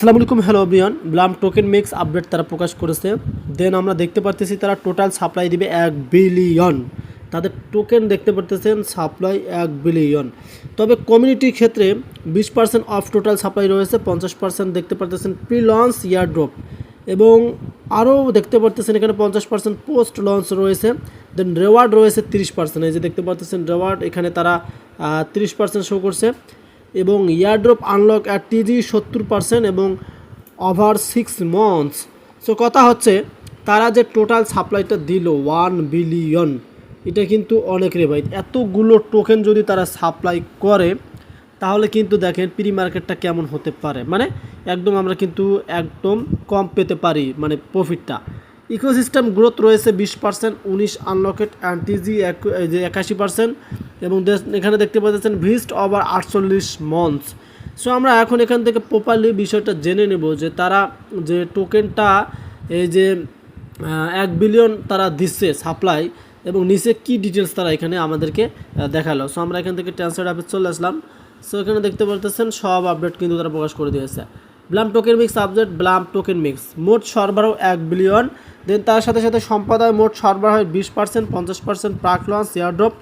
আসসালামু আলাইকুম hello everyone Blum token mix update তারা প্রকাশ করেছে। দেন আমরা দেখতে পারতেছি তারা টোটাল সাপ্লাই দিবে 1 বিলিয়ন। তাদের টোকেন দেখতে পারতেছেন সাপ্লাই 1 বিলিয়ন। তবে কমিউনিটির ক্ষেত্রে 20% অফ টোটাল সাপ্লাই রয়েছে, 50% দেখতে পারতেছেন প্রি লঞ্চ ইয়ারড্রপ এবং আরও দেখতে পারতেছেন এখানে 50% পোস্ট লঞ্চ রয়েছে। দেন রেওয়ার্ড রয়েছে 30%। এই যে দেখতে পারতেছেন রেওয়ার্ড এখানে তারা 30% শো করছে এবং ইয়ারড্রপ আনলক অ্যাট টিজি 70% এবং ওভার 6 মান্থস। সো কথা হচ্ছে তারা যে টোটাল সাপ্লাইটা দিল 1 বিলিয়ন, এটা কিন্তু অনেক রে ভাই। এতগুলো টোকেন যদি তারা সাপ্লাই করে তাহলে কিন্তু দেখেন প্রি মার্কেটটা কেমন হতে পারে, মানে একদম আমরা কিন্তু একদম কম পেতে পারি, মানে প্রফিটটা। ইকোসিস্টেম গ্রোথ রয়েছে 20%, 19 আনলকেট অ্যান্টিজি 81% এবং এখানে দেখতে পাচ্ছেন ভিস্ট ওভার 48 মন্থস। সো আমরা এখন এখান থেকে প্রপারলি বিষয়টা জেনে নেব যে তারা যে টোকেনটা এই যে 1 বিলিয়ন তারা দিচ্ছে সাপ্লাই এবং নিচে কি ডিটেলস তারা এখানে আমাদেরকে দেখালো। সো আমরা এখান থেকে ট্রান্সফার অ্যাপে চলে আসলাম। সো এখানে দেখতে পাচ্ছেন সব আপডেট কিন্তু তারা প্রকাশ করে দিয়েছে। Blum token mix update, Blum token mix মোট সরবরাহ 1 বিলিয়ন। দেন তার সাথে সাথে সম্পাদয় মোট সরবরাহ 20%, 50% প্রাক লঞ্চ ইয়ারড্রপ,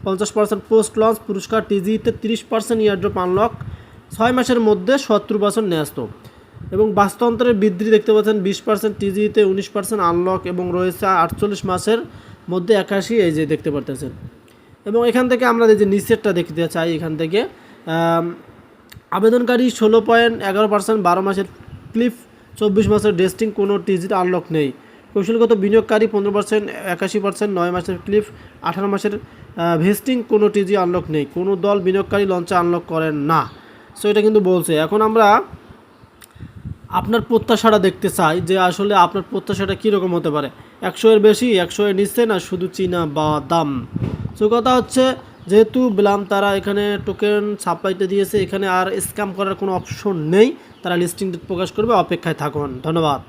50% পোস্ট লঞ্চ পুরস্কার, টিজিতে 30% ইয়ারড্রপ আনলক, 6 মাসের মধ্যে 70% ন্যস্ত এবং বাস্তুতন্ত্রের বৃদ্ধি দেখতে পাচ্ছেন 20%, টিজিতে 19% আনলক এবং রয়েছে 48 মাসের মধ্যে 81। এই যে দেখতে পারতেছেন এবং এখান থেকে আমরা যে নিচেরটা দেখতে চাই, এখান থেকে আবেদনকারী 16.11%, 12 মাসের ক্লিফ, 24 মাসের ডেস্টিং, কোনো টিজিতে আনলক নেই। কৌশলগত বিনিয়োগকারী 15%, 81%, 9 মাসের ক্লিফ, 18 মাসের ভেস্টিং, কোনো টিজি আনলক নেই। কোনো দল বিনিয়োগকারী লঞ্চে আনলক করেন না। সো এটা কিন্তু বলছে। এখন আমরা আপনার প্রত্যাশাটা দেখতে চাই যে আসলে আপনার প্রত্যাশাটা কীরকম হতে পারে, 100 এর বেশি, 100 এর নিচে, না শুধু চীনা বাদাম। সো কথা হচ্ছে যেহেতু ব্লাম তারা এখানে টোকেন সাপ্লাইটা দিয়েছে, এখানে আর স্ক্যাম করার কোনো অপশন নেই। তারা লিস্টিং প্রকাশ করবে, অপেক্ষায় থাকুন। ধন্যবাদ।